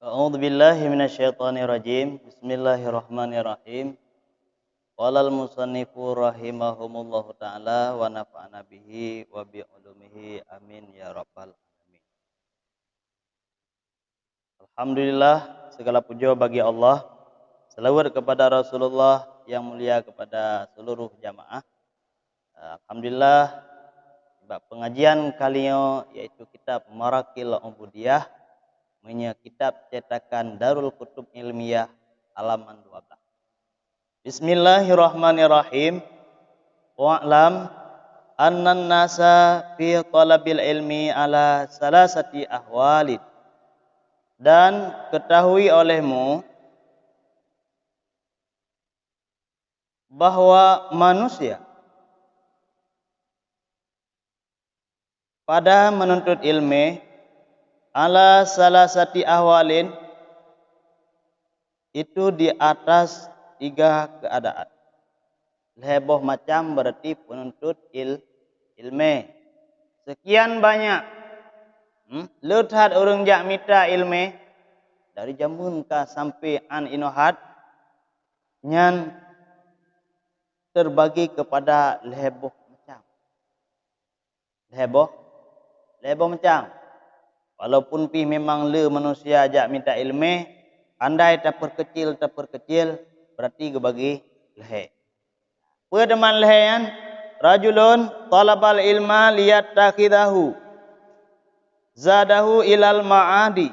A'udzu billahi minasyaitonir rajim. Bismillahirrahmanirrahim. Qalal musannifu rahimahumullahu taala wa nafa'ana bihi wa bi ulumihi amin ya rabbal alamin. Alhamdulillah, segala puja bagi Allah. Selawat kepada Rasulullah yang mulia, kepada seluruh jamaah. Alhamdulillah, pengajian kalinya yaitu kitab Marakil Ubudiyah, kitab cetakan Darul Kutub Ilmiah, halaman 12. Bismillahirrahmanirrahim. Wa'lam annan nasa fi talabil ilmi ala salasati ahwalid. Dan ketahui olehmu bahwa manusia pada menuntut ilmu ala salasati ahwalin itu di atas 3 keadaan. Heboh macam berarti penuntut ilmu. Sekian banyak. Leuthat orang jak minta ilmu dari jamun ka sampai an inohat nyan terbagi kepada heboh macam. Heboh macam. Walaupun pi memang le manusia jak minta ilmu, andai terperkecil berarti kebagi lehe. Pedeman lehean rajulun talabal ilma liyattakhidhahu zadahu ilal ma'adi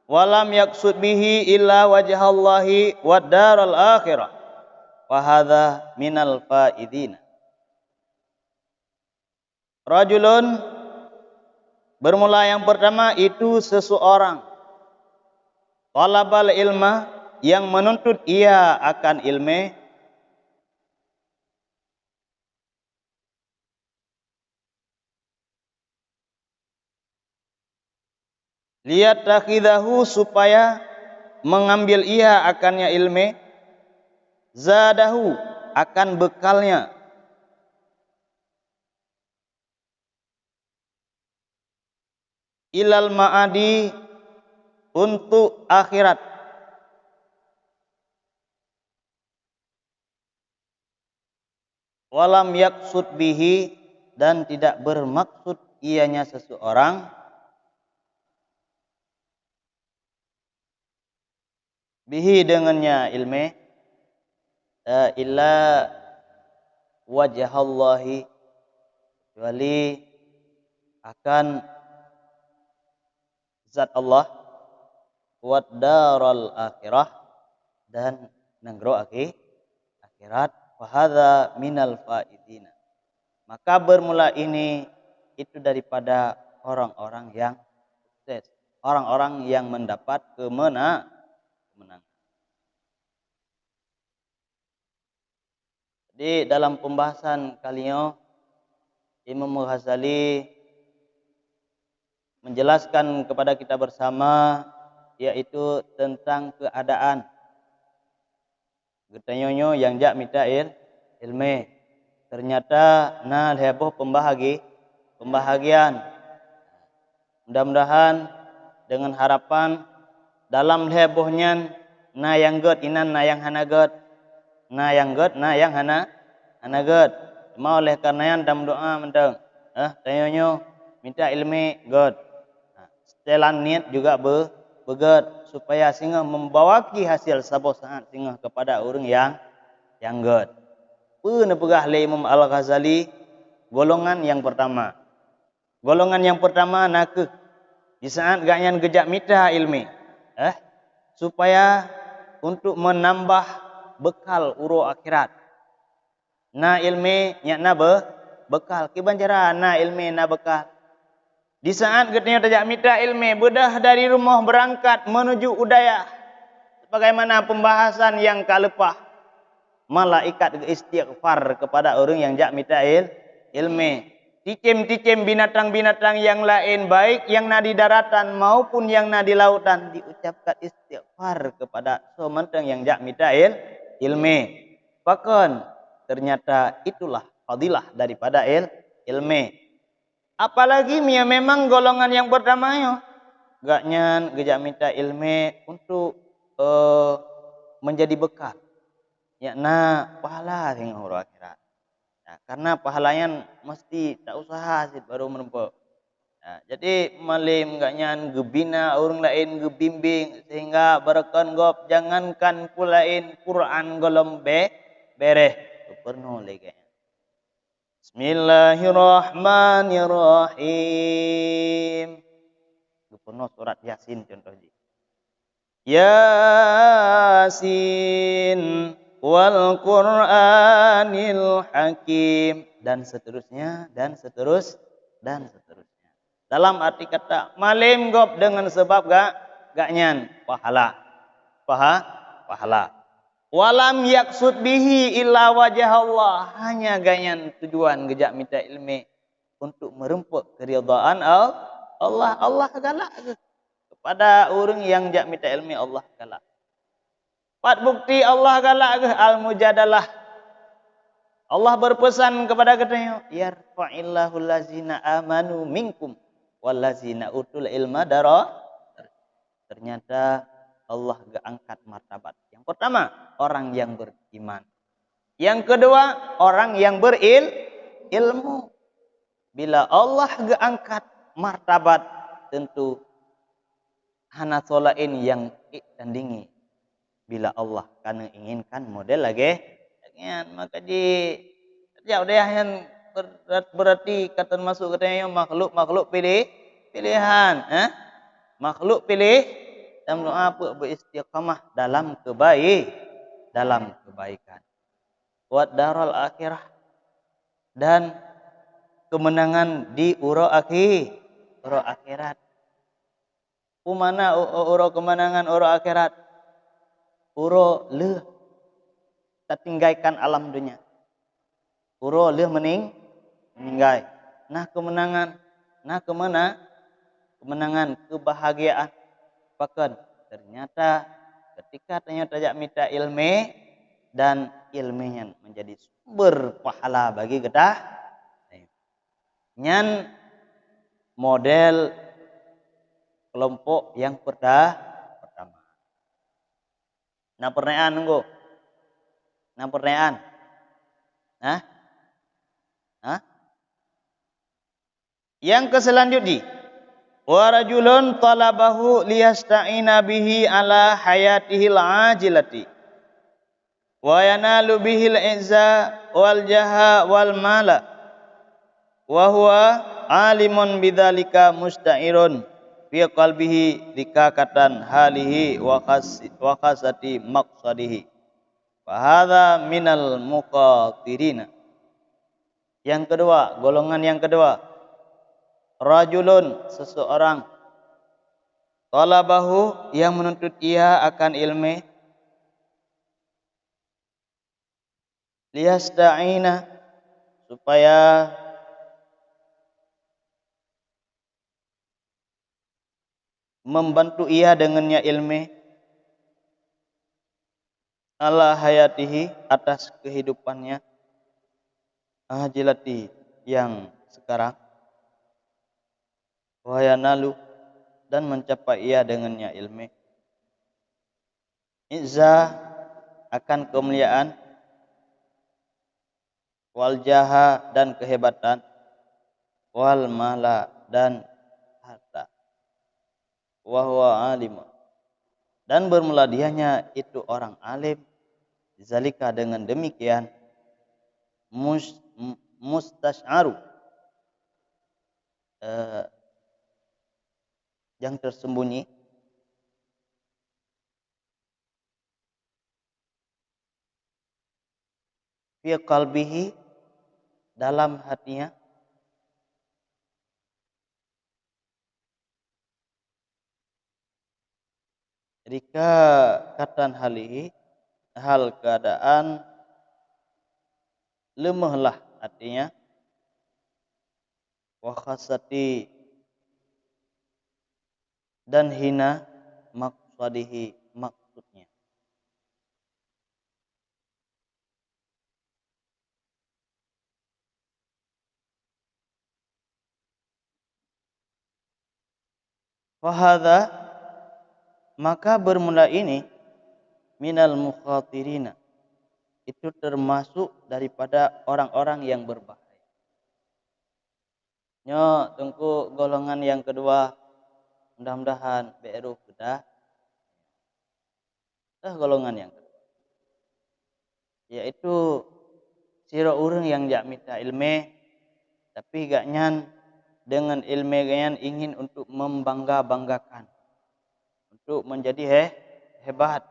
walam yaksud bihi illa wajhallahi wad daral akhirah wa hadza minal faidina. Rajulun bermula yang pertama itu seseorang talabal ilma yang menuntut ia akan ilmu liyatakhidahu supaya mengambil ia akannya ilmu zadahu akan bekalnya ilal ma'adi untuk akhirat walam yaksud bihi dan tidak bermaksud ianya seseorang bihi dengannya ilmu illa wajhallahi kecuali akan zat Allah wad daral akhirah dan negro akhirat wa hadza minal faidina. Maka bermula ini itu daripada orang-orang yang sukses, orang-orang yang mendapat kemenangan. Jadi dalam pembahasan kalian Imam Ghazali menjelaskan kepada kita bersama yaitu tentang keadaan getanyonyo yang jak minta ilmu. Ternyata heboh pembahagian. Mudah-mudahan dengan harapan dalam hebohnya yang god inan yang hana god. Yang god yang hana god. Mau oleh karena yang dalam doa mentang tanyonyo minta ilmu god. Setelan niat juga begod supaya sehingga membawaki hasil sabo saat sehingga kepada orang yang god. Pun pegah le Imam Al-Ghazali golongan yang pertama. Golongan yang pertama nak di saat ganyan gejak mita ilmi supaya untuk menambah bekal uro akhirat. Na ilmi nyakna bekal kibanjara na ilmi na bekal. Di saat getnya tajak mita ilmi bedah dari rumah berangkat menuju udaya. Sebagaimana pembahasan yang kalepah. Malaikat istighfar kepada orang yang jak mita ilmi. Ticim-ticim binatang-binatang yang lain baik yang na di daratan maupun yang na di lautan diucapkan istighfar kepada sementang yang jak mita ilmi. Bahkan ternyata itulah fadilah daripada ilmi. Apalagi memang golongan yang pertama gaknyan gejak minta ilmu untuk menjadi bekal. Ya na pahala tengok huru akhirat. Ya, karena pahalanya mesti tak usaha sih baru menempuh. Ya, jadi malim gaknyan gebina orang lain gebimbing sehingga barakan gop jangankan pulain Quran golom bereh perno lagi. Bismillahirrahmanirrahim. Perno surat Yasin contohnya. Yasin wal Qur'anil Hakim dan seterusnya dan seterusnya. Dalam arti kata malim gop dengan sebab gaknyan pahala. Pahala. Walam yaksud bihi illa wajah Allah. Hanya gaknyan tujuan gejak minta ilmu untuk merempuk keridhaan Allah. Allah galak kepada orang yang jak minta ilmu Allah galak. Pat bukti Allah galak ke al-mujadalah. Allah berpesan kepada katanya, yarfa'illahu allazina amanu minkum wallazina utul ilma darah. Ternyata Allah angkat martabat. Yang pertama, orang yang beriman. Yang kedua, orang yang berilmu. Bila Allah angkat martabat, tentu hana solain yang tandingi. Bila Allah karena inginkan model lagi, maka jauh deh yang berarti kata masuk katanya makhluk pilihan, makhluk pilih dalam doa beristiqamah dalam kebaikan. Buat darul akhirah dan kemenangan di akhirat. Umana kemenangan akhirat. Le tak tinggalkan alam dunia. Le meninggal. Nah kemenangan. Kemenangan, kebahagiaan. Bahkan ternyata ketika jak minta ilmu dan ilmunya menjadi sumber pahala bagi kita. Nyan model kelompok yang pertama. Nah pertanyaan nunggu. Yang keselanjutnya, wa rajulun talabahu liyasta'ina bihi ala hayatihil ajilati wa yanalu bihil izza wal jaha wal mala wa huwa alimun bidzalika musta'irun fi qalbihi dikakatan halihi wa khasati maqsadihi fa hadza minal muqatirina. Yang kedua, golongan yang kedua, rajulun, seseorang, talabahu, yang menuntut ia akan ilmu, liyasta'ina, supaya membantu ia dengannya ilmu, ala hayatihi, atas kehidupannya, ajilati, yang sekarang, wa yanalu, dan mencapai ia dengannya ilmu, izzah, akan kemuliaan, wal jaha, dan kehebatan, wal mala, dan harta, wa huwa alim, dan bermula dianya itu orang alim, zalika, dengan demikian, mustash'aru, yang tersembunyi, fi qalbihi, dalam hatinya, rika katan halihi, hal keadaan lemahlah artinya, wa khasati, dan hina maqsadihi, maksudnya. Fahadha, maka bermula ini minal mukhatirina, itu termasuk daripada orang-orang yang berbahaya. Nyo tungku golongan yang kedua, mudah-mudahan beru kedah. Golongan yang kedua, yaitu sira urang yang jak minta ilmu, tapi gak nyan dengan ilmu ganyan ingin untuk membangga-banggakan, untuk menjadi hebat.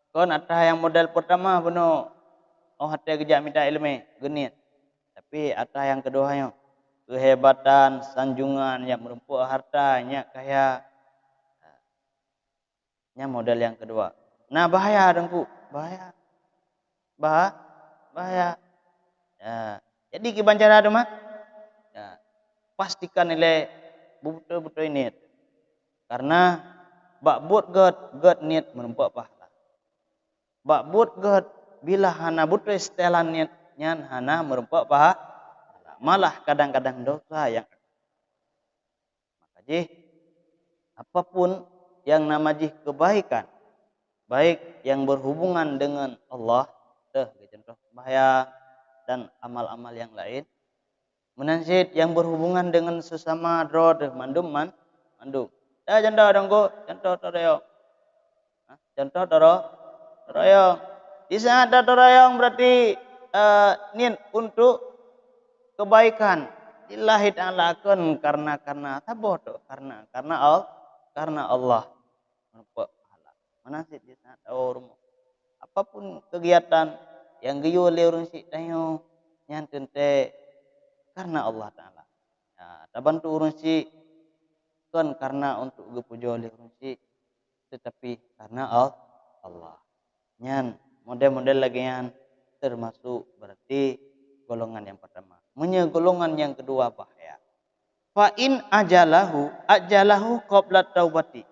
Kon ada yang modal pertama beno, hati gejak minta ilmu, genit. Tapi ada yang keduanya, kehebatan, sanjungan yang merumpuk hartanya kaya, nya modal yang kedua. Nah bahaya dengku, bahaya. Bahaya. Ya. Jadi kibancara ada mah, ya, pastikan nilai betul-betul ini. Karena bakbut god niat menumpuk pahala. Bakbut god bila hana butuh setelan niat nyan hana menumpuk pahala. Malah kadang-kadang dosa yang. Maka apapun yang nama kebaikan, baik yang berhubungan dengan Allah, contoh bahaya dan amal-amal yang lain, menansid yang berhubungan dengan sesama drod mandum. Contoh donggo, contoh toroyong. Contoh toroyong. Di saat ada toroyong berarti niat untuk kebaikan. Lillahi ta'ala akun karena taboh karena Allah. Menansid di saat rumah. Apapun kegiatan yang giyu oleh orang si tayo nyanten te karena Allah Ta'ala. Ya, tabantu orang si kan karena untuk gepujo oleh orang si, tetapi karena Allah. Nyan model-model lagi yang termasuk berarti golongan yang pertama. Golongan yang kedua bahaya. Fa in ajalahu qabla taubati.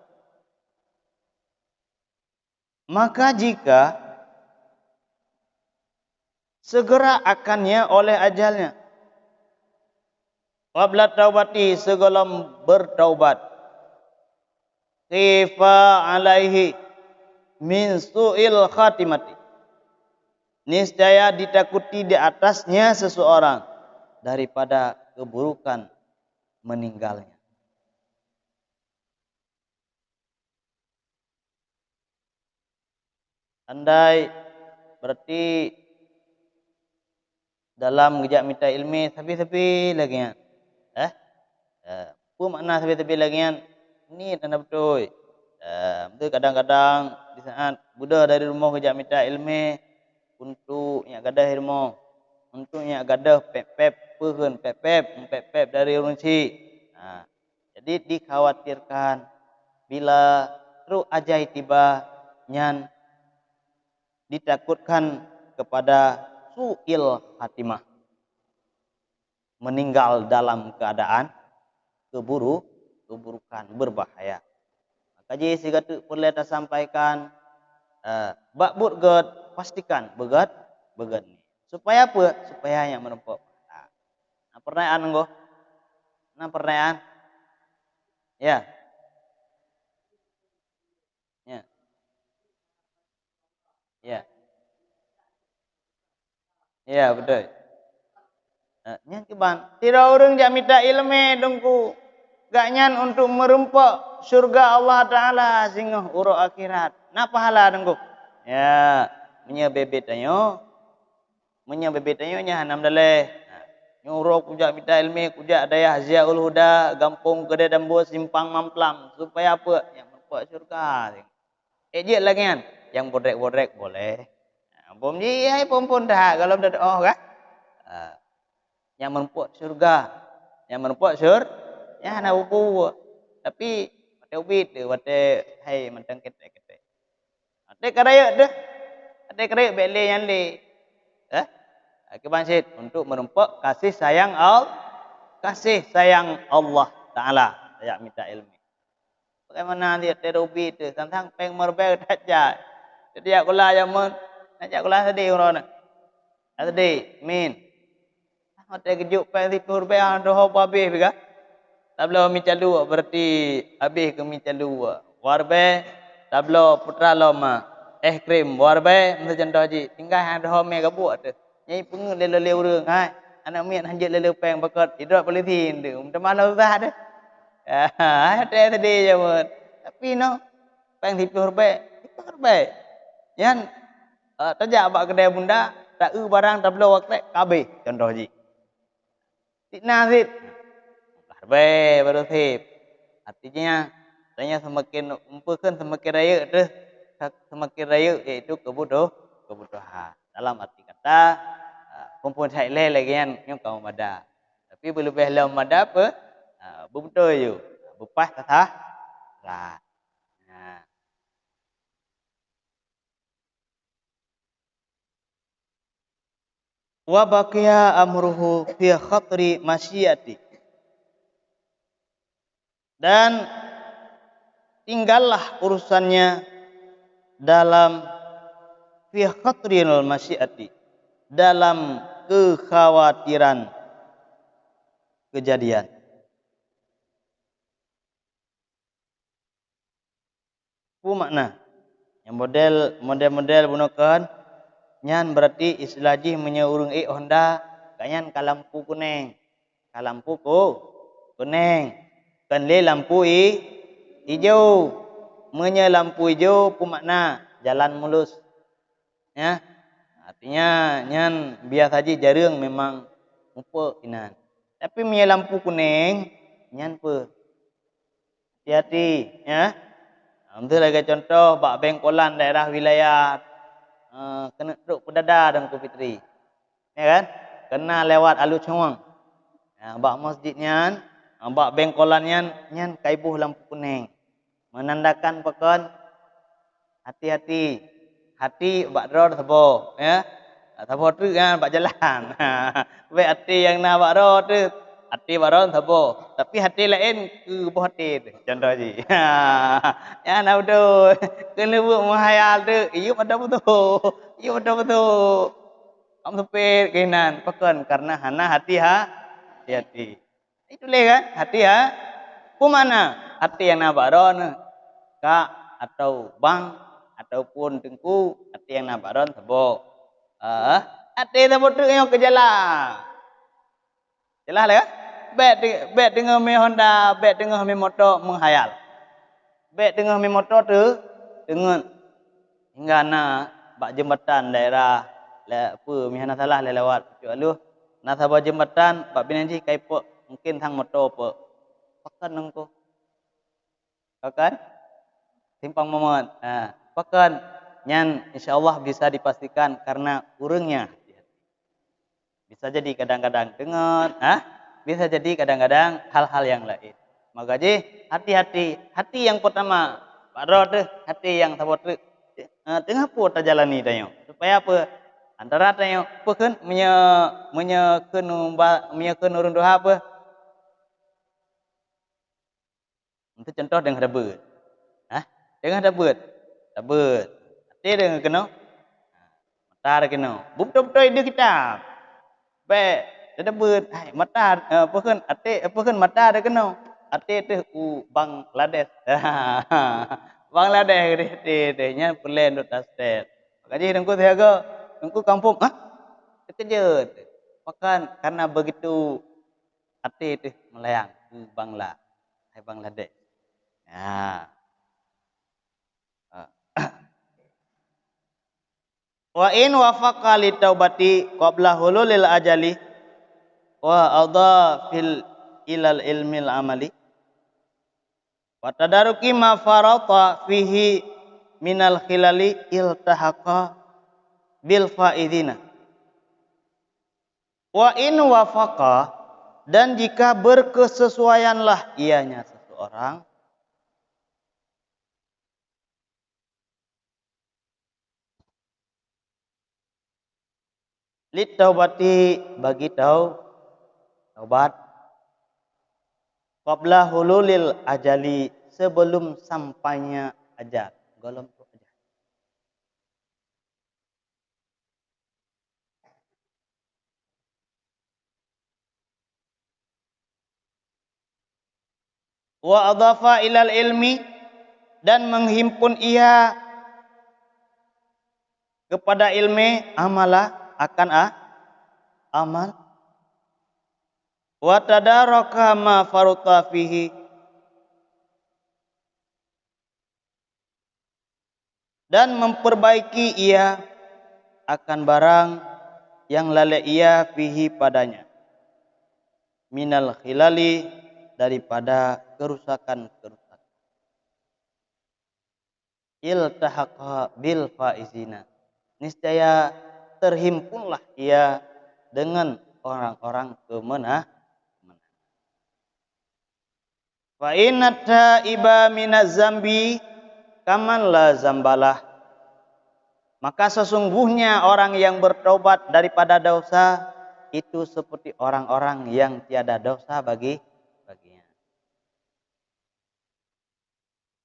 Maka jika segera akannya oleh ajalnya, qabla taubati, sebelum bertaubat, khifa alaihi min su'il khatimati, niscaya ditakuti di atasnya seseorang daripada keburukan meninggalnya. Andai berarti dalam gejak minta ilmi tapi lagi ya. Apa makna tapi lagi ya? Ini tanda betul. Betul kadang-kadang di saat Buddha dari rumah gejak minta ilmi untuk yang gadah ilmu, untuk yang gadah pep dari runci. Jadi dikhawatirkan bila terus ajai tiba nyan ditakutkan kepada su'il hatimah, meninggal dalam keadaan keburukan, berbahaya. Maka jadi sigatu perlu kita sampaikan, bakbut god pastikan begat ni. Supaya apa? Supaya yang menumpuk. Nah, pertanyaan engko. Nah, pertanyaan. Ya. Ya. Ya. Ya, betul. Nyan kiban, tidak orang jak minta ilmu dongku. Gak nyan untuk merempok surga Allah Ta'ala sehingga urut akhirat. Nah pahala dongku. Ya, menyebebet ayo nya hanam daleh. Nyuruh kujak minta ilmu, kujak daya Ziaul Huda, gampung gede dambu simpang mamplam supaya apa? Yang merempok surga. Ejek lagi kan, yang bodrek-bodrek boleh. Bom ji hai pom dah kalau dah kan. Yang menumpuk surga, yang menumpuk ya na buku. Tapi mate ubit de mate hai mentang ketek-ketek. Ate karaya deh. Ate karaya bele yang le. Kebansit untuk menumpuk kasih sayang Allah Taala. Saya minta ilmu. Bagaimana dia terubit tu tentang peng merbel saja. Jadi aku lah yang najak aku lah tadi orang. Tadi min. Ada kejuk pai tipur be ando ho babe biga. tablo mi calu berarti habis ke mi calu. Warbe tablo putra loma krim warbe mesti contoh ji tinggal hang dah me gabuat tu. Nyai pengen lele urang hai. Anak mian hanjit lele peng bakat hidrat politin tu. Minta malu bah tu. Ada tadi je pun. Tapi no peng tipu horbe. Yan tajak bak kedai bunda tak barang tablo waktu kabeh contoh ji. Fitnah sit. Harbai baru sip. Artinya tanya semakin umpukan semakin raya tu semakin raya iaitu kebutuhan. Dalam arti kata kumpul cai le lagi yang kau mada. Tapi berlebih lam mada apa? Betul je. Bepas kata lah. Wa baqiya amruhu fi khatri masyiati. Dan tinggallah urusannya dalam fi khatrinul masyiati, dalam kekhawatiran kejadian. Apa makna? Yang model gunakan nyan berarti istilah ji menyeurung Honda kanyan kalampu kuning. Kalampu kuning. Kan le lampu hijau. Menye lampu hijau apa makna? Jalan mulus. Ya. Artinya nyan biasa saja jarang memang upa inan. Tapi menye lampu kuning nyan apa? Hati-hati, ya. Ambil lagi contoh bak bengkolan daerah wilayah kena duduk pedada dan Fitri. Ya kan? Kena lewat alur cawang. Bak masjidnya, bak bengkolannya nyan kaibuh lampu kuning. Menandakan pekan hati-hati. Hati bak road sabo, ya. Sabo tu kan bak jalan. Be hati yang nak bak road tu, hati bak road sabo. Tapi hati lain ke buah hati tu. Contoh ji. Ya nak betul. Kena buat menghayal tu. Iyo pada betul. Iyo pada betul. Kamu sepir keinan pekan karena hana hati-hati. Itu leh kan? Hati mana? Hati yang nak bak road tu. Kak atau bang ataupun tengku hati yang nak baron sabo. Hati sabo tu yang ke jalan. Jelas lah kan? Bet dengan me Honda, bet dengan me motor menghayal. Bet dengan me motor tu dengan hingga na bak jembatan daerah apa mihana salah lewat aluh na sabah jembatan bak binanji kai pok mungkin hang motor pok. Pakan nengko. Pakan simpang momot. Pakan nyan insyaallah bisa dipastikan karena urangnya. Bisa jadi kadang-kadang dengar, bisa jadi kadang-kadang hal-hal yang lain. Maka je hati-hati. Hati yang pertama, Pak Rod tu, hati yang sabot tu. Tengah apa ta jalani tayo? Supaya apa? Antara tayo pekeun menyekeun urang doa apa? Untuk contoh dengan rebut. Dengan rebut. Hati dengan kena. Mata kena. Betul-betul dia kita. Baik, rebut. Mata pekeun hati pekeun mata dia kena. Hati tu Bangladesh. Bangladesh dia nya pelen dot tastet. Kaji dengku tiaga, dengku kampung, terkejut. Makan karena begitu hati tu melayang Bangladesh. Ya. Wa in wafaqa li taubati qabla hululil ajali wa adha fil ilal ilmil amali wa tadaruki ma farata fihi minal khilali iltahaqa bil faidina. Wa in wafaqa, dan jika berkesesuaianlah ianya seseorang lit taubati, bagi taubat qabla hululil ajali, sebelum sampainya ajal. Golom tu ajal. Wa adhafa ilal ilmi, dan menghimpun ia kepada ilmu, amala akan amal. Wa tadaraka ma faruta fihi, dan memperbaiki ia akan barang yang lalai ia fihi padanya, minal khilali, daripada kerusakan-kerusakan. Iltahaqa bil faizina, niscaya terhimpunlah ia dengan orang-orang kemenangan. Fa inna taiba minaz zambi kaman la zambalah, maka sesungguhnya orang yang bertobat daripada dosa itu seperti orang-orang yang tiada dosa baginya.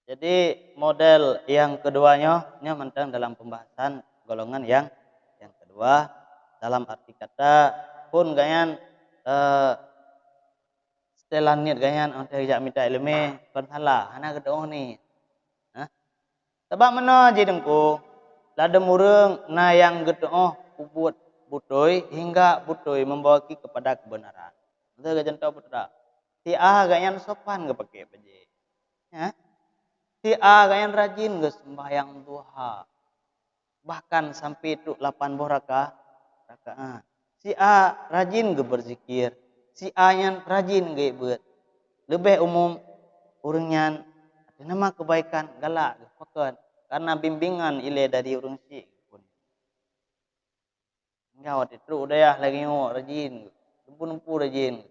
Jadi model yang keduanya mentang dalam pembahasan golongan yang kedua, dalam arti kata pun ganyan setelah niat ganyan untuk jak minta ilmu kan salah hana gedoh ni. Sebab mana je dengku lada murung na yang gedoh ubut butoi hingga butoi membawa kepada kebenaran. Betul ke contoh putra? Si A ganyan sopan ke pakai paje. Ya. Si A ganyan rajin ke sembahyang duha. Bahkan sampai itu 8 rakaat. Si A rajin ke berzikir. Si A yang rajin ke ibadat. Lebih umum orangnya ada nama kebaikan galak ke pakai karena bimbingan ile dari orang si pun. Enggak itu udah ya lagi rajin. Nempu rajin.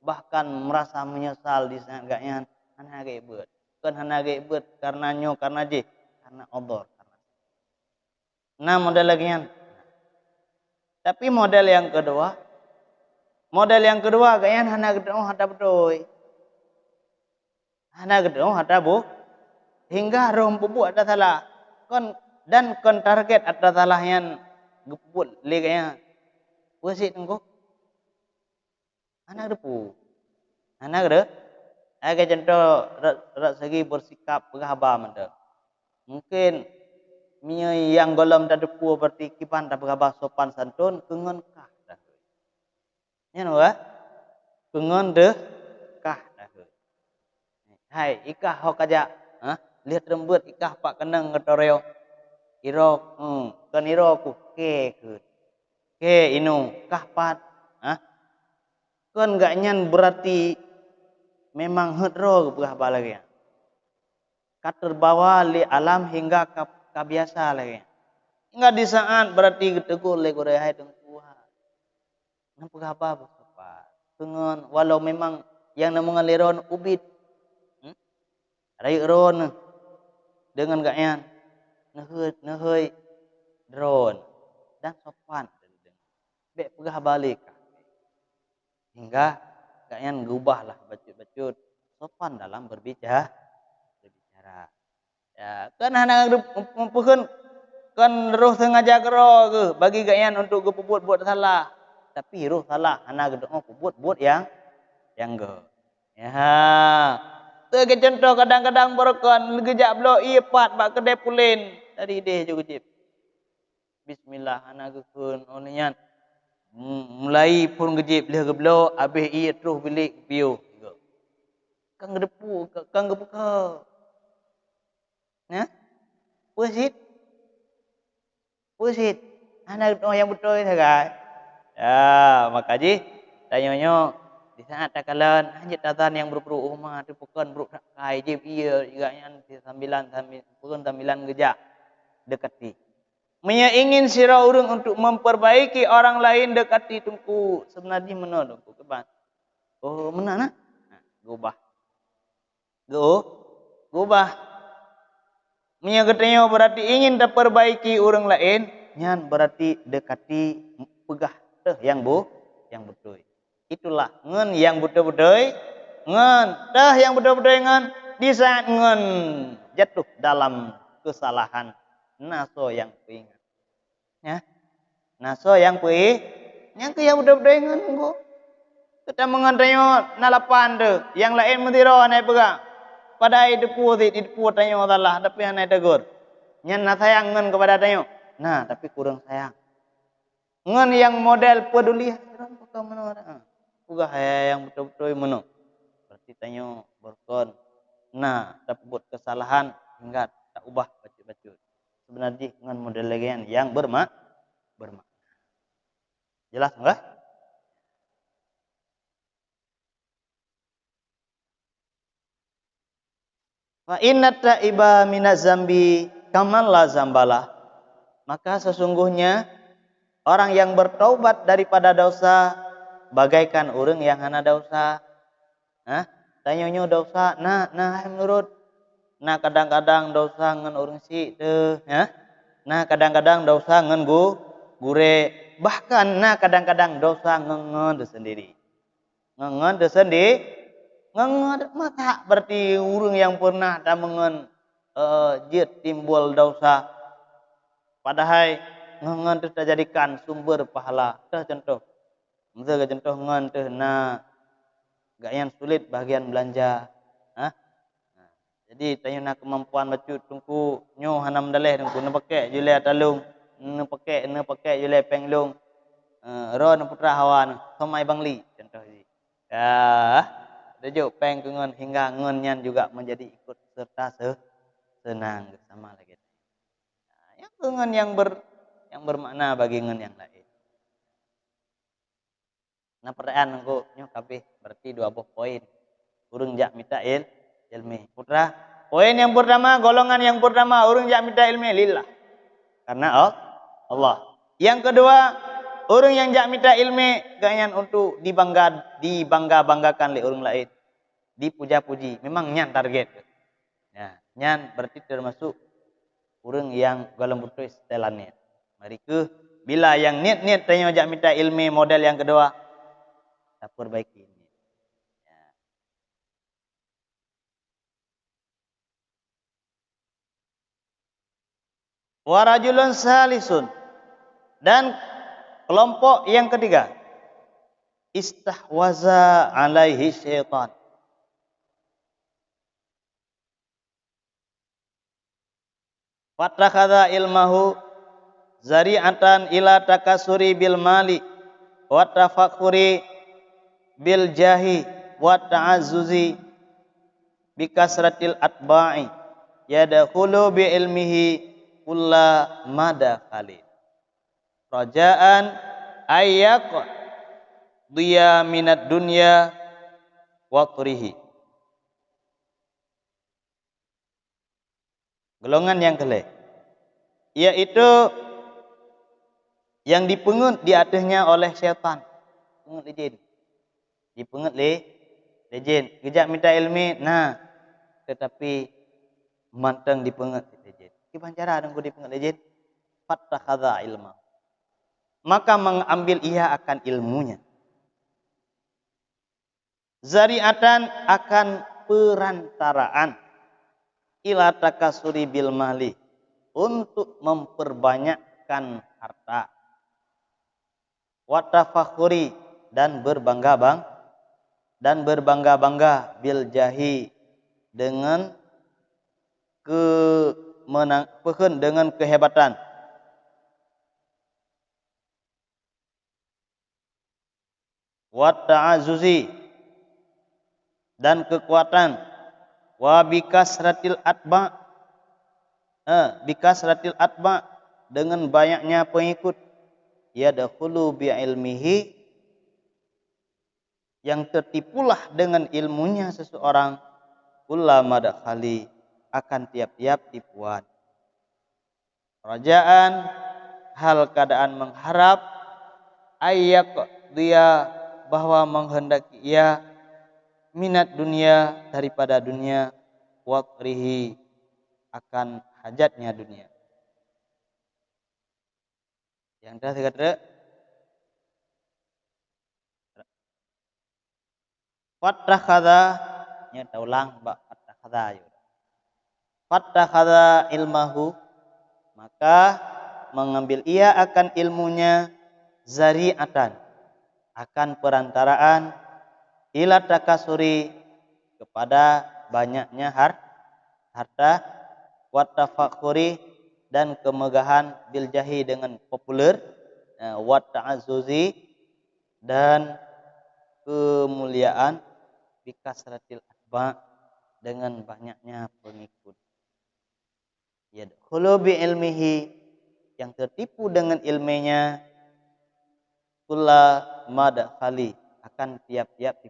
Bahkan merasa menyesal di saat gaknya hana ke ibadat. Kan hana ke ibadat karena karena odor. Nah model lagi yang. Tapi model yang kedua kayaknya hana gedung hata betul. Hana gedung hata bu hingga rom bubu ada salah. Dan target ada salah yang geput leganya. Wasit engkau. Hana depu. Hana gede. Agak contoh segi bersikap berhaba menda. Mungkin yang golem dah depu berarti kipan dah berhaba sopan santun kengon kah dah. Ya no kengon deh kah dah. Hai ikah hok aja. Lihat rembut ikah pak kenang ketoreo. Iro kan iro ku ke inu kah pat. Kan gak nyan berarti memang hedro berhaba lagi. Kat terbawa li alam hingga kabiasa lagi. Enggak di saat berarti getegul le gore hai tengkuha. Nampak apa berapa? Pengen walau memang yang namanya leron ubit. Rai ron dengan gaknya nehoi drone dan sopan. Bek pegah balik. Hingga gaknya ngubahlah bacut-bacut sopan dalam berbicara. Ya, kan hana mempuhun kan roh sengaja kero ke bagi gayan untuk ke buat salah. Tapi roh salah hana gedong buat yang ge. Ya. Tu ke contoh kadang-kadang berkon gejak blo ipat bak kedai pulin dari deh juga jip. Bismillah hana gekun onyan. Mulai pun gejip leh geblo abih iya terus bilik piu. Kang gedepu kang gebuka. Ya? Pusit. Anak yang betul itu kan. Ya, makanya tanyanya di saat takalan hanya tatan yang berperuk rumah tu bukan beruk kai je iya juga yang sambilan gejak dekati. Menya ingin sira urang untuk memperbaiki orang lain dekati tungku sebenarnya mana tungku keban. Oh, mana nah? Gubah. Gubah. Menyagatnya berarti ingin terperbaiki orang lain, nyan berarti dekati pegah teh yang betul. Itulah ngen yang betul-betul, ngen teh yang betul-betul ngen di saat ngen jatuh dalam kesalahan naso yang ingat. Ya. Naso yang yang ke yang betul-betul ngen go. Kita mengandainya nalapan deh, yang lain mentiro anai pegah. pada idepu tanya Allah tapi anai tegur. Nyan na sayang ngan kepada tanya. Nah, tapi kurang sayang. Ngan yang model peduli orang pakai mana. Uga yang betul-betul meno. Berarti tanya berkon. Nah, tak buat kesalahan hingga tak ubah baca-baca. Sebenarnya ngan model lagi yang bermakna. Jelas enggak? Fa inna ta'iba minaz zambi kaman la zambalah. Maka sesungguhnya orang yang bertaubat daripada dosa bagaikan orang yang hana dosa. Hah? Tanyonyo dosa, nah menurut. Nah kadang-kadang dosa ngan orang si teu, ya. Nah kadang-kadang dosa ngan gure. Bahkan nah kadang-kadang dosa ngan sendiri. Ngan sendiri. Ngan mata berarti orang yang pernah dah mengen jid timbul dosa. Padahal ngan tu jadikan sumber pahala. Tah contoh. Masa contoh ngan tu na gak yang sulit bagian belanja. Hah? Nah, jadi tanya nak kemampuan bacut tungku nyo hanam daleh tungku na pakai jule talung na pakai jule penglung. Ro na putra hawan somai bangli contoh ni. Ya. Dejuk peng ke ngon hingga ngon nyan juga menjadi ikut serta senang bersama lagi. Nah, yang ngon yang bermakna bagi ngon yang lain. Nah pertanyaan aku nyo kabeh berarti 20 poin. Urang jak minta ilmi. Putra, poin yang pertama, golongan yang pertama urang jak minta ilmi lillah. Karena Allah. Yang kedua, orang yang jak minta ilmi ganyan untuk dibangga-banggakan oleh orang lain. Dipuja-puji, memang nyan target. Ya, nyan berarti termasuk orang yang golong betul setelannya. Mari ke bila yang niat tanya jak minta ilmi model yang kedua, tak perbaiki ini. Ya. Warajulun salisun dan kelompok yang ketiga, istahwaza alaihi syaitan. Fattakhadha ilmahu zari'atan ila takasuri bil mali wa tafakhuri bil jahi wa ta'azzuzi bi kasratil atba'i yadkhulu bi ilmihi kulla madakhalin raja'an ayyak diya minad dunya wa qrihi. Golongan yang kelima yaitu yang dipungut di atasnya oleh syaitan. Pungut lejin. Dipungut lejin. Kejap minta ilmi, nah tetapi manteng dipungut lejin. Gimana cara dong dipungut lejin? Fattakhadha ilma. Maka mengambil ia akan ilmunya. Zari'atan akan perantaraan ila takasuri bil mali untuk memperbanyakkan harta wa tafakhuri dan berbangga-bangga bil jahi dengan dengan kehebatan wa ta'azzuzi dan kekuatan wa bikasratil atba dengan banyaknya pengikut yadkhulu bi ilmihi yang tertipulah dengan ilmunya seseorang kullama dakhali akan tiap-tiap tipuan rajaan hal keadaan mengharap ayyak dia bahwa menghendaki ia minat dunia daripada dunia waqrihi akan hajatnya dunia. Yang dah kata fattakhadha nya ulang ba fattakhadha yo. Fattakhadha ilmahu maka mengambil ia akan ilmunya zari'atan akan perantaraan ila takasuri kepada banyaknya harta, wa tafakhuri dan kemegahan, bil jahi dengan populer, wa ta'azzuzi dan kemuliaan, bi kasratil atba dengan banyaknya pengikut. Yadkhulu bi ilmihi yang tertipu dengan ilmunya, kulla madkhali akan tiap-tiap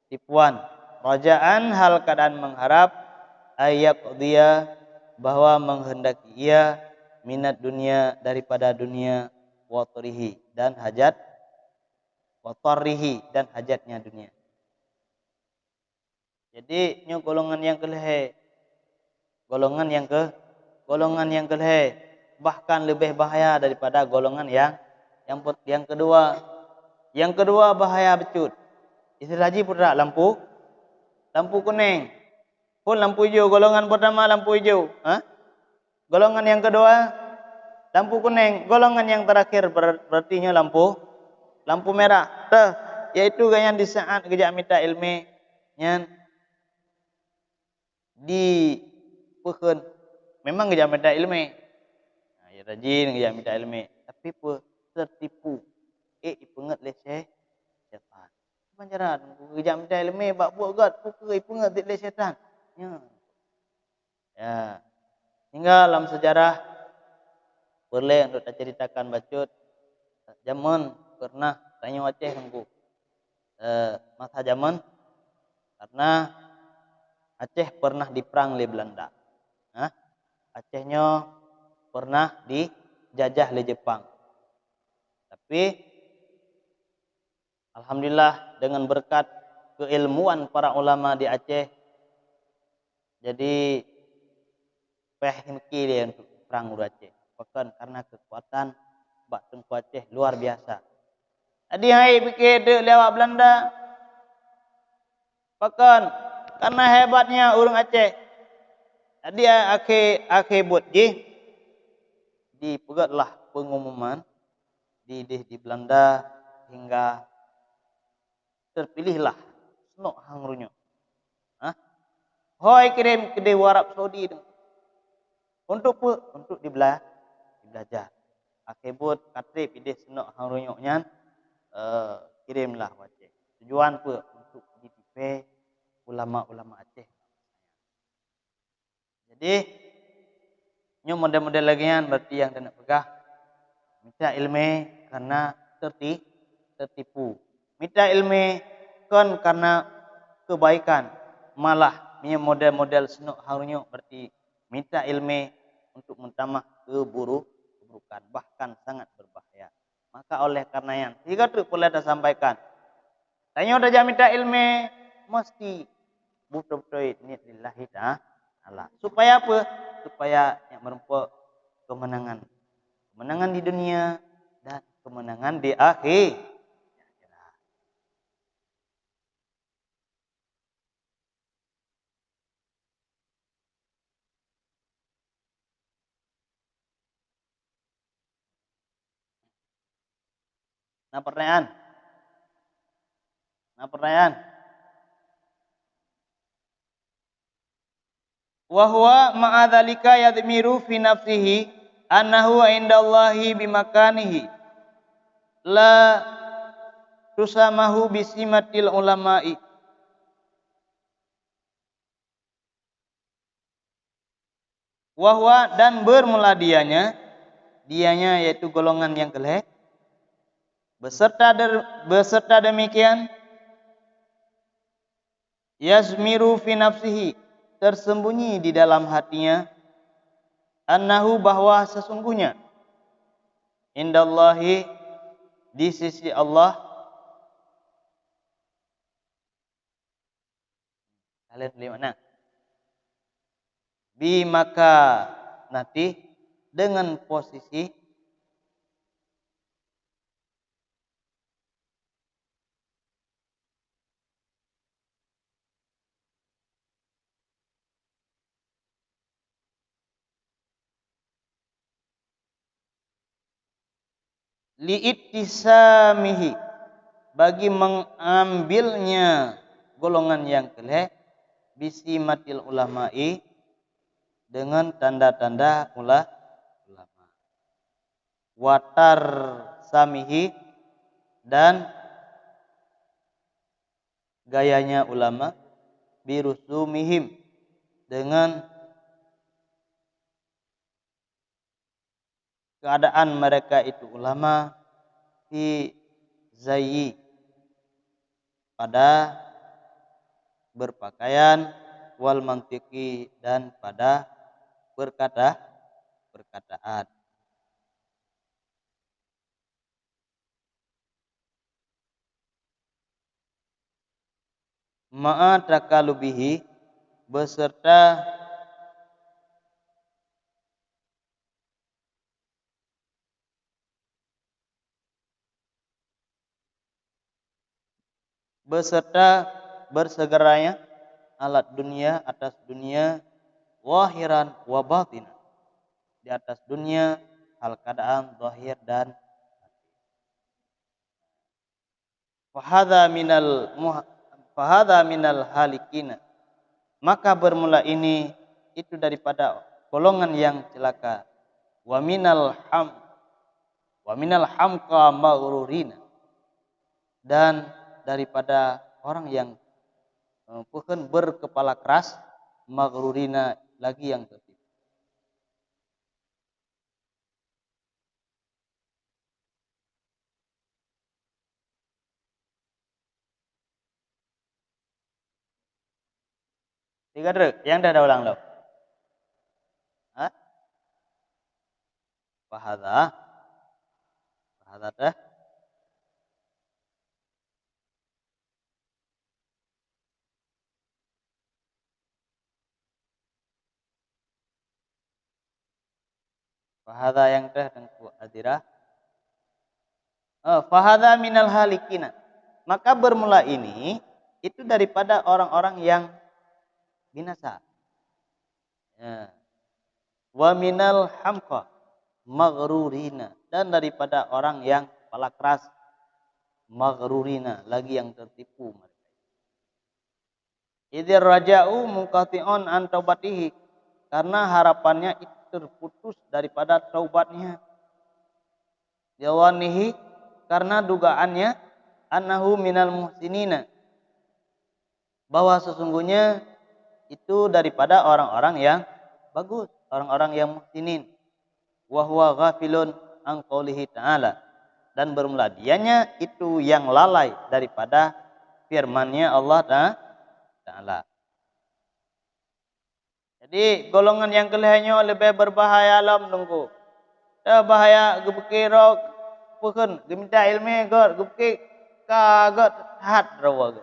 tipuan, rajaan hal keadaan mengharap, ayat dia bahwa menghendaki ia, minat dunia daripada dunia, watorihi dan hajat, watorihi dan hajatnya dunia. Jadi nyo golongan yang keleh, golongan yang keleh bahkan lebih bahaya daripada golongan yang kedua. Yang kedua bahaya becut. Istilah haji pun lampu kuning. Pun lampu hijau. Golongan pertama lampu hijau. Golongan yang kedua lampu kuning. Golongan yang terakhir berarti lampu merah. Yaitu yang di saat kejak minta ilmu yang di pekun. Memang kejak minta ilmu. Ya rajin kejak minta ilmu. Tapi tertipu. Ipengat leseh setan. Pancaran kejak minta ilmu bak buat gat pukul ipengat leseh setan. Ya. Hingga dalam sejarah boleh untuk ceritakan bacut zaman pernah tanya Aceh nunggu masa zaman karena Aceh pernah diperang oleh Belanda. Acehnya pernah dijajah oleh Jepang. Tapi alhamdulillah dengan berkat keilmuan para ulama di Aceh, jadi pehmki dia untuk perang di Aceh. Bahkan karena kekuatan bak tengku Aceh luar biasa. Jadi hai pikir dek lewat Belanda. Bahkan karena hebatnya orang Aceh. Jadi akhir buat dipegatlah pengumuman di Belanda hingga terpilihlah Senok Hangrunyo. Hoi kirim ke Dewa Arab Saudi untuk belajar. Akibut katrip ide Senok Hangrunyo nyan kirimlah Aceh. Tujuan untuk ditipe ulama-ulama Aceh. Jadi nyo model-model lagi berarti yang nak pegah minta ilmu karena tertipu. Minta ilmu kan karena kebaikan. Malah punya model-model Senok Hangrunyo berarti minta ilmu untuk mentamah keburukan, bahkan sangat berbahaya. Maka oleh karena yang tiga tu boleh dah sampaikan. Tanya udah minta ilmu mesti betul-betul niat lillahi ta'ala. Supaya apa? Supaya yang merempuk kemenangan. Kemenangan di dunia dan kemenangan di akhir. Nah pertanyaan. Wa huwa ma'adzalika yadmiru fi nafsihi annahu indallahi bimakanihi la tusamahu bisimatil ulama'i. Wa huwa dan bermula dianya yaitu golongan yang keleh beserta demikian yazmiru fi nafsihi tersembunyi di dalam hatinya annahu bahwa sesungguhnya indallahi di sisi Allah. Kalian lihat mana? Bi maka nanti dengan posisi liittisamihi bagi mengambilnya golongan yang keleh bisimatil ulama'i, dengan tanda-tanda ulama, watar samihi, dan gayanya ulama, birusumihim, dengan keadaan mereka itu ulama, fi zayyi, pada berpakaian, wal mantiki, dan pada perkataan. Ma'a takalubihi, beserta bersegeranya alat dunia, atas dunia, wahiran wa batin, di atas dunia hal keadaan zahir dan fahadha minal halikina, maka bermula ini itu daripada golongan yang celaka, wa minal hamqa maghrurina, dan daripada orang yang bukan berkepala keras, maghrurina, lagi yang tertipu. Tiga druk, yang dah ulang lo. Hah? Fahadha dah. Fahadha yang dah dan adirah. Fahadha minal halikina, maka bermula ini itu daripada orang-orang yang binasa. Ya. Wa minal hamqa maghrurina, dan daripada orang yang kepala keras, maghrurina, lagi yang tertipu mereka. Idzir raja'u munqati'un an taubatihi, karena harapannya itu terputus daripada taubatnya. Yawanihi, karena dugaannya, annahu minal muhsinina, bahwa sesungguhnya itu daripada orang-orang yang bagus, orang-orang yang muhsinin. Wa huwa ghafilun an qoulihi ta'ala, dan bermula dianya itu yang lalai daripada firman-Nya Allah Ta'ala. Jadi golongan yang kelihanya lebih berbahaya alam nunggu. Dah bahaya gebeki rok pukun geminta ilmu god gebeki kagot hat rawa.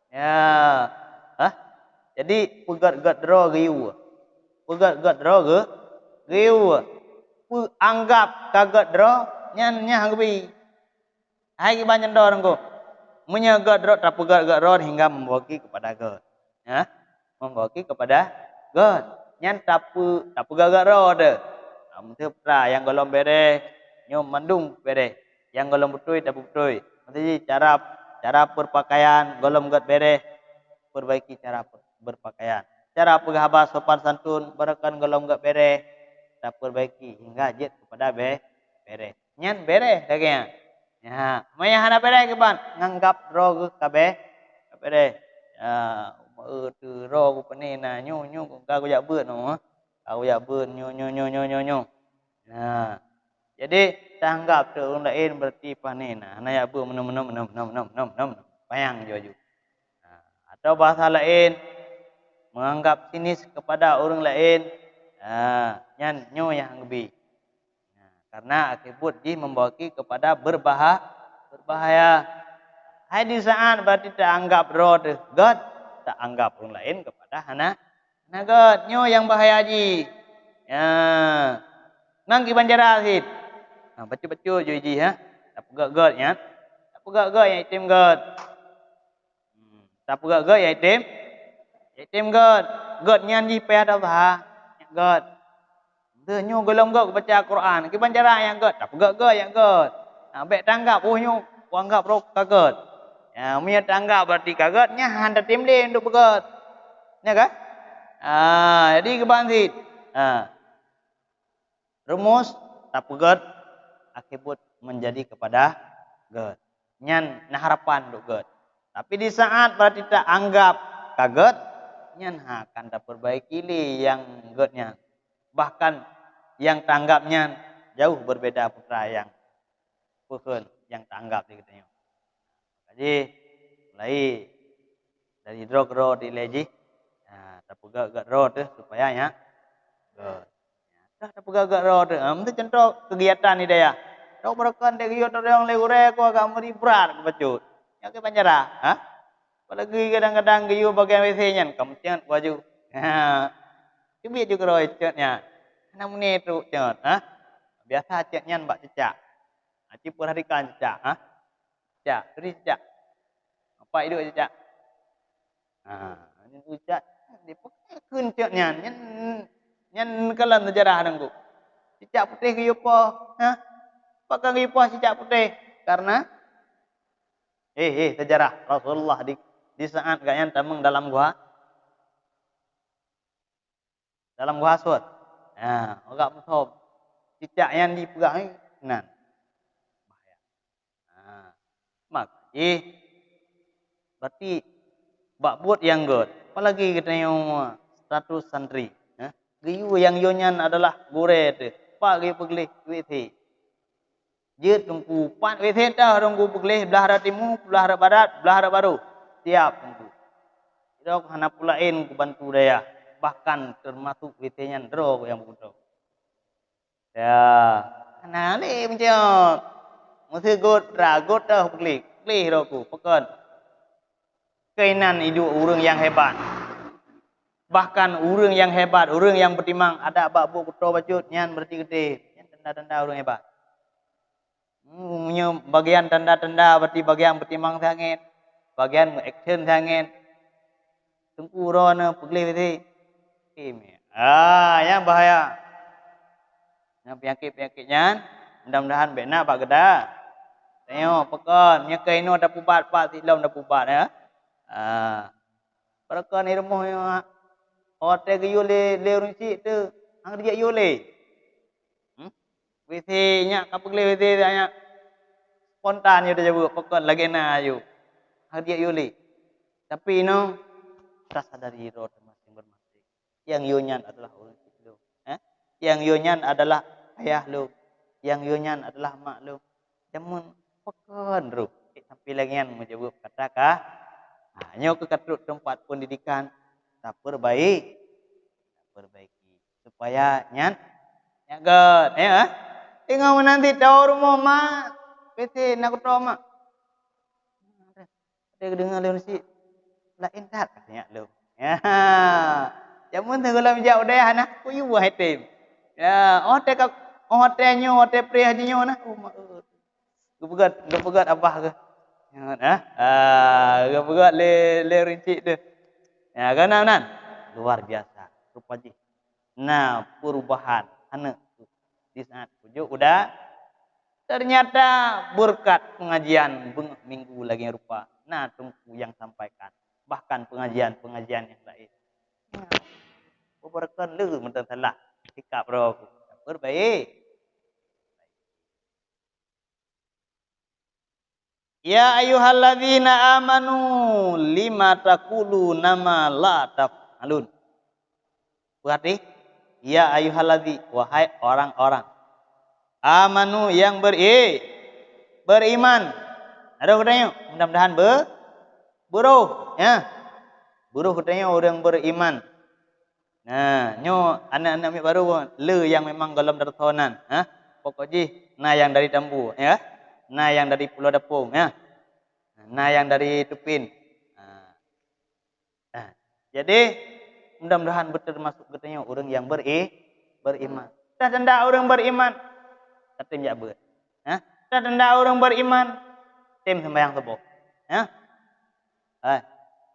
Ya. Hah? Jadi pegat-gat ro giu. Pegat-gat ro giu. Anggap kagot ro nyan gebi. Hai ki banyak do nunggu. Menyagat ro tak pegat-gat ro hingga membawa kepada God. Ya. Membawa kepada God. Nyan tak pegat-gat ro de. Mesti pra yang golong bere nyom mandung bere, yang golong betul tak betul. Mesti cara berpakaian golong gat bere, perbaiki cara berpakaian. Cara penghabas sopan santun berakan golong gat bere, tak perbaiki hingga jet kepada bere. Nyan bere dagingnya. Ya, maya hana bere ke ban nganggap rogu kabe bere. Ya, tu rogu penena nyu ka go jak beut no. Kau ya bun nyo. Nah, jadi tanggap tu orang lain berarti panena. Nah ya bun menom. Bayang jojo. Nah, atau bahasa lain menganggap sinis kepada orang lain. Nah, nyan nyo yang lebih. Nah, karena akibat ji membawaki kepada berbahaya. Hai di saat berarti tak anggap rod God, tak anggap orang lain kepada hana God nyo yang bahaya ji. Ya. Nang ki banjara sit. Nah, baca-baca jo ji ha. Tak pegak-gak ya. Tak pegak-gak yang itim God. Tak pegak-gak yang itim God. God nyan ji pe ada bah. God. Tu nyo golong God baca Quran. Ki banjara yang God. Tak pegak-gak yang God. Nah, baik tanggap nyo anggap ro kaget. Ya, punya tanggap berarti kaget nya handa tim dia untuk begat. Ya kan? Jadi kebansit. Rumus tapugat akibat menjadi kepada God. Nyan nah harapan duk God. Tapi di saat berarti tak anggap kaget, nyan akan tak perbaiki li yang Godnya. Bahkan yang tanggapnya jauh berbeda putra yang pukul yang tanggap di katanya. Jadi mulai dari drog di leji, tapugat road supaya ya God. Dah pegagat roh tu. Mesti contoh kegiatan ni dia. Dah berakan dia giat orang legure ko agak meri berat ke bacut. Ya ke panjara. Apalagi kadang-kadang giyu bagian WC nya kemudian baju. Cubit juga roh cetnya. Namun ni tu cet. Biasa cetnya mbak cecak. Cipur harikan cecak. Cecak. Teri cecak. Apa itu cecak? Ini cecak. Dia pakai cetnya. Nyan kalan sejarah nanggu. Cicak putih ke yupo, pakai yupo cicak putih karena sejarah Rasulullah di saat gayaan tameng dalam gua Aswad. Agak betul. Cicak yang dipegang nan bahaya. Maka berarti bakbut yang god. Apalagi kita yang status santri. Giyu yang yonyan adalah gore tu. Pak giyu pegelih WC. Jut tungku pan WC dah tungku pegelih belah arah timur, belah arah barat, belah arah baru. Siap tungku. Dok hana pulain ku bantu daya. Bahkan termasuk WC-nya ndro yang begitu. Ya, hana le macam. Mesti god ragot dah pegelih. Pegelih roku pekan. Kainan hidup orang yang hebat. Bahkan orang yang hebat, orang yang bertimang ada bakbu kuto bacut nyan berarti gede. Nyan tanda-tanda orang hebat. Bagian tanda-tanda berarti bagian bertimang sangat. Bagian action sangat. Tungku rona pegelih berarti. Yang bahaya. Yang penyakit-penyakitnya mudah-mudahan benar pak geda. Tengok pekan, nyekai no ada pubat pak silam ada pubat ya. Perkan ni rumah yang hotel ke yule le runcit tu. Hang dia yule. WC-nya apa gele WC nya spontan yo dah jawab pekan lagi na ayu. Hang dia yule. Tapi no tak sadari roh masing-masing. Yang yonyan adalah orang lu. Yang yonyan adalah ayah lu. Yang yonyan adalah mak lu. Jamun pekan ru. Sampai lagi yang menjawab katakah. Nyo ke katrut tempat pendidikan tak perbaiki supaya nyan nyagat tengok nanti tahu rumah mak PT nak tahu mak dia dengar lu si lain tak katanya lu jamun tenggelam jauh deh anak ku yu buah tim hotelnya hotel pri hajinya nah gepegat abah ke gepegat le rinci tu kanan luar biasa rupanya. Nah, perubahan anak di saat pujuk udah ternyata berkat pengajian minggu lagi rupa. Nah, tunggu yang sampaikan. Bahkan pengajian yang lain. Berkat lu mentang salah sikap roh berbaik. Ya ayyuhalladzina amanu lima taquluna ma la taf'alun. Berarti ya ayyuhalladzi wahai orang-orang amanu yang beriman. Ada katanya mudah-mudahan buruh ya. Buruh katanya orang beriman. Nah, nyo anak-anak baru le yang memang dalam dartonan, pokoknya nah yang dari Tambu ya. Nah yang dari Pulau Dapung ya. Nah yang dari Tupin. Jadi mudah-mudahan termasuk katanya orang yang beriman. Dah tanda orang beriman. Katanya ber. Dah tanda orang beriman. Tim sembahyang subuh.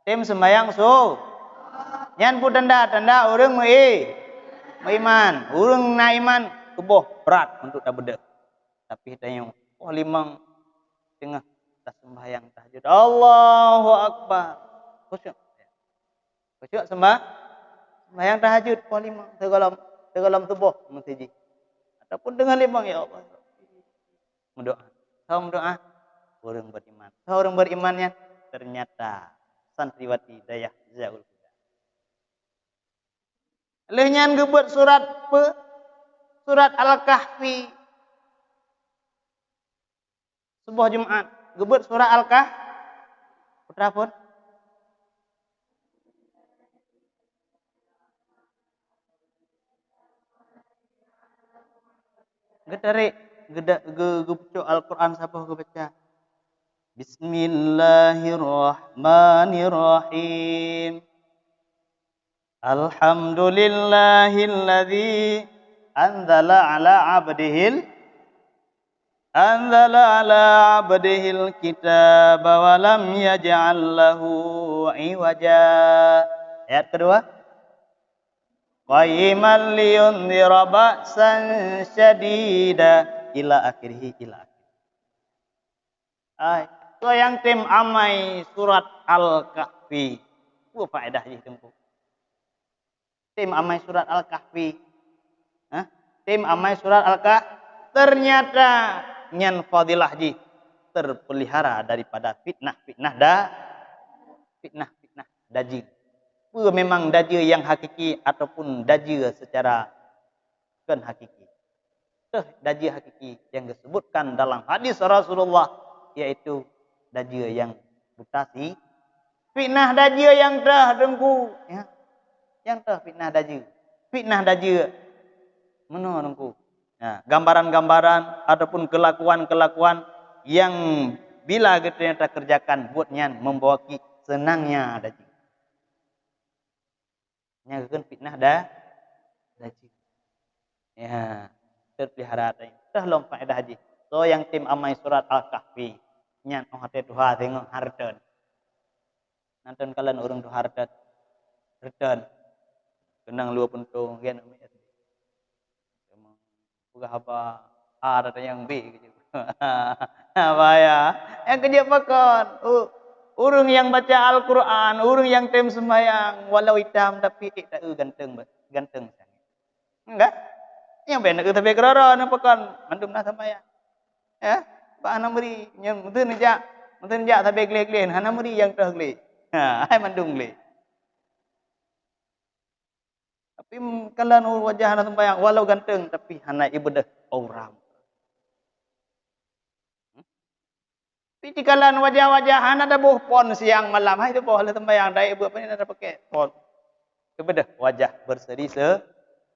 Tim sembahyang Nyan pun tanda orang beriman. Orang na iman subuh berat untuk tak beda. Tapi tanya limang tengah tak sembahyang tahajud. Allahu Akbar. Khusyuk. Khusyuk sembahyang tahajud pukul 5 tergalam tubuh mesti. Ataupun dengan limbang ya Allah. Mendoa. Tahu mendoa? Orang beriman. Tahu orang berimannya? Ternyata santriwati dayah Zaul Huda. Lehnyan gebut surat surat Al-Kahfi. Sebuah Jumat. Gebut surat Al-Kahfi. Putra pun. Gedari. Gebucuk Al-Quran siapa ke baca? Bismillahirrahmanirrahim. Alhamdulillahilladzi anzala ala abdihil kitaba wa lam yaj'al lahu iwaja. Ayat kedua. Qayyiman liyundhira ba'san syadida ila akhirih ila akhir. So yang tim amai surat Al-Kahfi. Apa faedah je tempuh? Tim amai surat Al-Kahfi. Tim amai surat Al-Kahfi ternyata nyan fadilah ji terpelihara daripada fitnah dajjal. Memang dajjal yang hakiki ataupun dajjal secara kan hakiki. Dajjal hakiki yang disebutkan dalam hadis Rasulullah yaitu dajjal yang mutasi. Fitnah dajjal yang dah dengku ya. Yang dah fitnah dajjal. Fitnah dajjal mana dengku. Nah, gambaran-gambaran ataupun kelakuan-kelakuan yang bila kita kerjakan buatnya membawa senangnya dajjal. Nyagakeun fitnah dajjal. Ya, terpelihara teh. Tah lompat dah haji. So yang tim amai surat Al-Kahfi. Nyan hate Tuhan tengok harden. Nanten kalian urang tu harden. Harden. Kenang lu pentung gen ami. Bukan apa A ada yang B gitu. Apa ya? Yang kerja pakon. Urang yang baca Al-Quran, urang yang tem sembahyang, walau hitam tapi tak ganteng ganteng. Enggak? Yang benar tapi kerara na pakon mandum na sembahyang. Ya, ba ana muri yang mutun ja tapi glek-glek hana muri yang teh glek. Ha, ai mandum glek. Tapi kalau wajah anak sembahyang walau ganteng tapi hana ibadah orang. Tapi jikalau wajah-wajah hana ada buh pon siang malam hai tu boleh sembahyang dai ibu apa ni ada pakai pon. Ibadah wajah berseri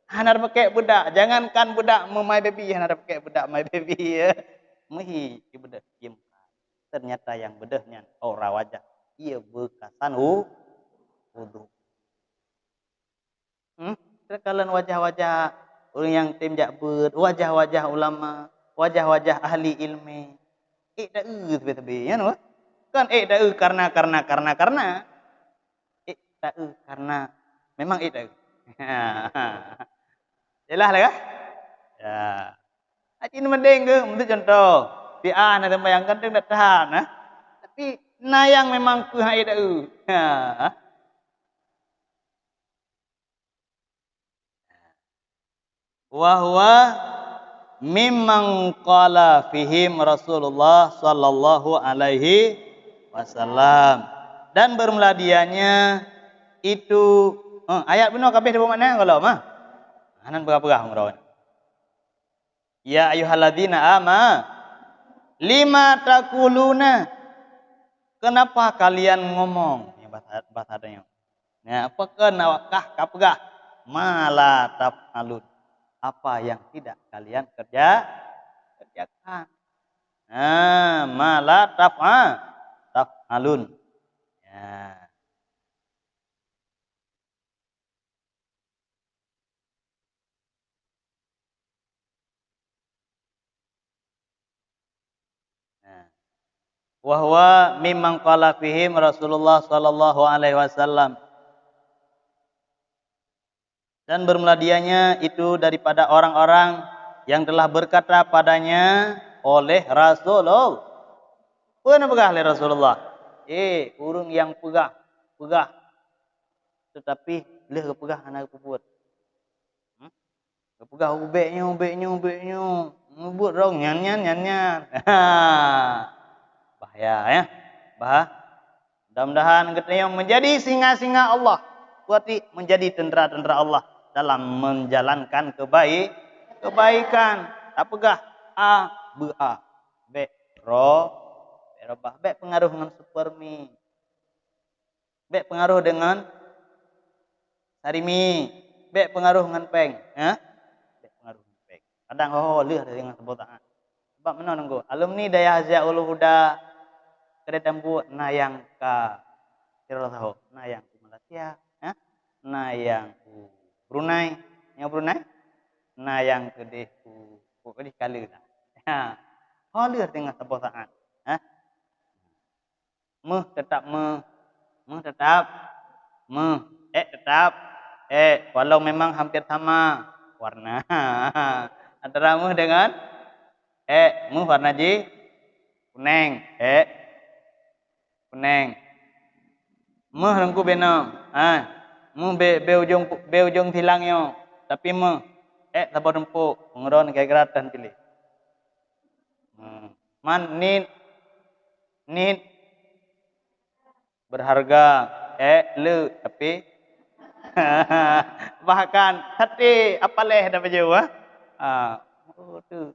hana ada pakai budak. Jangankan budak my baby hana ada pakai budak my baby ya. Mehi ibadah diam. Ternyata yang bedahnya aura wajah ia bekasan wudu. Terkala wajah-wajah orang yang tim jakbet, wajah-wajah ulama, wajah-wajah ahli ilmu. Tak tebe-tebe ya no. Kan tak karena tak karena memang tak. Jelas lah kah? Ya. Acin mending ke, untuk contoh. Dia nak bayangkan dia tak tahan nah. Tapi nayang memang ke tak. Wahwa mimman qala fihim Rasulullah sallallahu alaihi wasallam. Dan bermula dianya itu ayat benar kabeh depa makna kalau mah. Anan berapa ngurawan. Ya ayyuhalladzina lima taquluna. Kenapa kalian ngomong? Ya bahasa adanya. Ya, apakah nawakah kapegah mala tafalun. Apa yang tidak kalian kerjakan. Mala taf'alun. Ya. Wahwa mimman qala fihim Rasulullah sallallahu alaihi wasallam. Dan bermula dianya itu daripada orang-orang yang telah berkata padanya oleh Rasulullah. Pernah pegah oleh Rasulullah. Urung yang pegah. tetapi leh kepegah anak puput. Kepegah ubeknya. Ngebut rong nyan. Bahaya ya. Mudah-mudahan kita yang menjadi singa-singa Allah. Berarti menjadi tentera-tentera Allah dalam menjalankan kebaikan. Tak pegah A, B, A. B, ro, B, robah. B pengaruh dengan supermi. B pengaruh dengan sarimi. B pengaruh dengan peng. Ya? B pengaruh dengan peng. Kadang leh dengan sebutan. Sebab mana nunggu? Alumni Daya Haziaul Huda. Kereta buat nayang ka tahu nayang ku Malaysia, nayang ku Brunei, nayang ke deh ku di kali dah. Halir dengan sebutan. Tetap tetap tetap walau memang hampir sama warna antara dengan warna kuning kuning rengku beno be ujung tilangnya tapi tabur rempuk ngeron kayak geratan pilih man nit berharga le tapi bahkan hati apa leh dah baju tu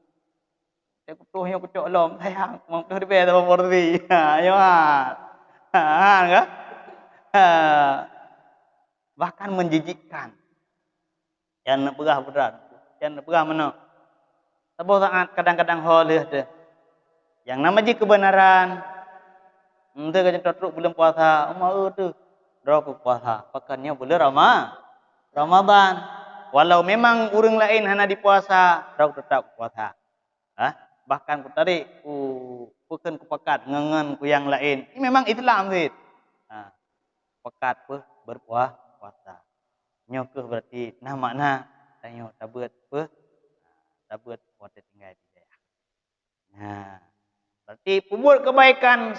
aku tuh kucuk lom sayang mau tu di bawah porti ayo enggak bahkan menjijikkan yang pegah berat yang pegah mana sebab saat kadang-kadang holeh deh yang nama kebenaran ente kan totruk belum puasa tu rok puasa pekannya bulan Ramadan walau memang urang lain hana di puasa rok tetap puasa bahkan ku tadi bukan ku pekat ngengen ku yang lain ini memang Islam sih pekat berpuasa nyokuh berarti nah makna tanyo tabut puasa tinggal di daerah. Nah berarti puput kebaikan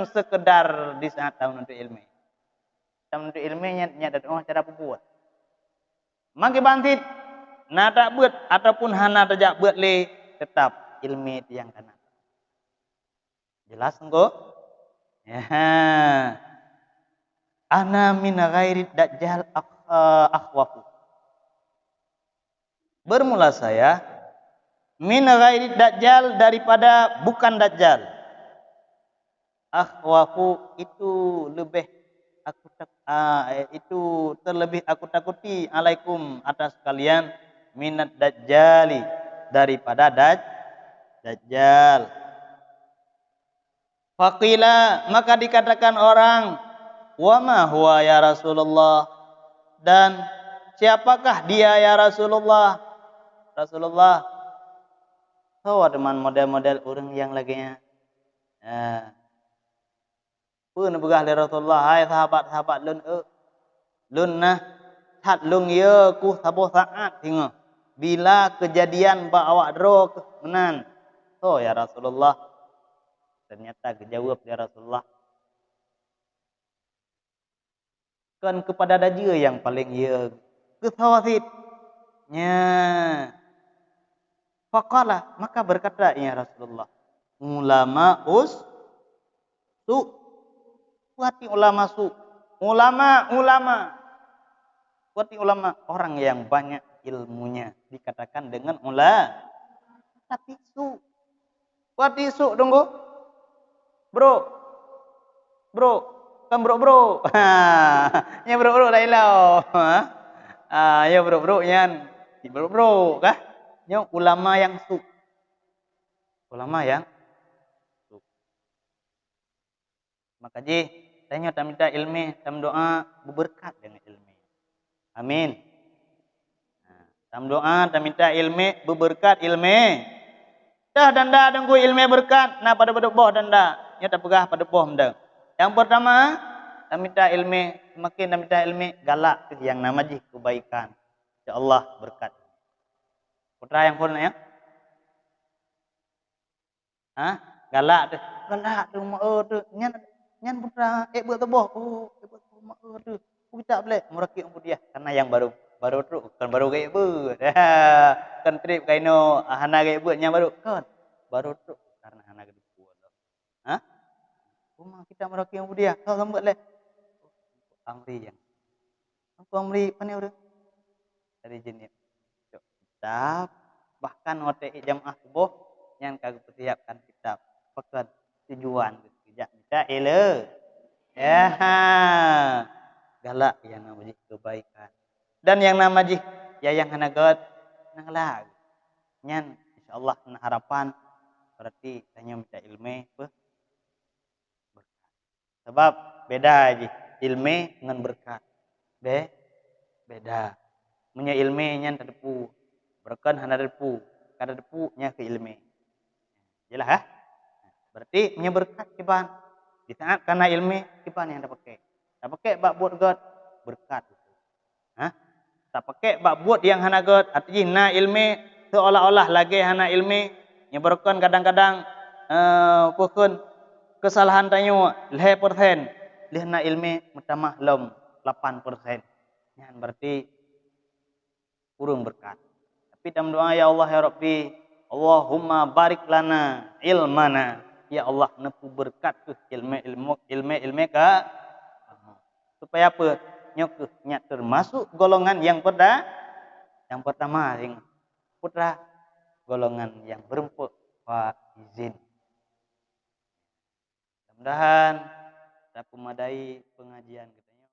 sekedar di saat tahun untuk ilmu. Tahun untuk ilmunya nyata cara puput. Mangke bantit nada buat ataupun hana tajak buat le tetap ilmu yang kana. Jelas engko? Ya. Ana min ghairi dajjal akhwafu. Bermula saya min ghairi dajjal daripada bukan dajjal. Akhwafu itu lebih itu terlebih aku takuti alaikum atas kalian minat dajjali daripada dajjal. Faqila maka dikatakan orang wa ma huwa ya Rasulullah dan siapakah dia ya Rasulullah teman model-model orang yang laginya pun begah li Rasulullah hai sahabat-sahabat lun nah hat lung ye ku sabuh saat tengok bila kejadian bawa dro menan ya Rasulullah ternyata kejawab ya Rasulullah kan kepada dajjal yang paling ye ketawasitnya faqala maka berkata ya Rasulullah ulama Wati ulama Wati ulama orang yang banyak ilmunya dikatakan dengan tapi Wati tunggu bro kan bro ya bro lain lau ya bro yan si bro kah nya ulama yang maka tanya minta ilmu tam doa berberkat dengan ilmu amin tam doa tam minta ilmu berberkat ilmu dah danda dengku ilmu berkat nah pada boh danda nya tak pegah pada boh mendang yang pertama tam minta ilmu semakin tam minta ilmu galak yang nama kebaikan ya Allah berkat putra yang pun ya galak tu mak tu nyan putra buat teboh buat mak tu Kita boleh merakit dia karena yang baru tu kan baru gaya ber. Kan trip kaino hana gaya ber yang baru kan baru tu karena hana gaya ber. Hah? Rumah kita merakit dia. Kau gambar leh. Amri yang. Aku amri pane udah dari jenis. Kitab bahkan OTI jamaah subuh yang kagak persiapkan kitab pekan tujuan tidak bisa ele ya galak yang nama kebaikan dan yang nama jih ya yang hanagat nanglah nyan insyaallah harapan berarti hanya minta ilmu berkat sebab beda aja ilmu dengan berkat beda punya ilmu nyan terdepu berkan hana depu kada depu nya ke ilmu jelas ha berarti punya berkat kiban di saat karena ilmu kiban yang dah pakai bak buat god berkat ha tak pakai bak buat yang hana god artinya na ilmu seolah-olah lagi hana ilmu nya berkan kadang-kadang pukun kesalahan tanyo 1% lihna ilmu mutamah lom 8% yang berarti kurang berkat. Tapi dalam doa ya Allah ya Rabbi, Allahumma barik lana ilmana. Ya Allah nepu berkat ke ilmu ka supaya apa? Nya termasuk golongan yang pertama yang putra golongan yang berempuk izin. Mudah-mudahan dapat memadai pengajian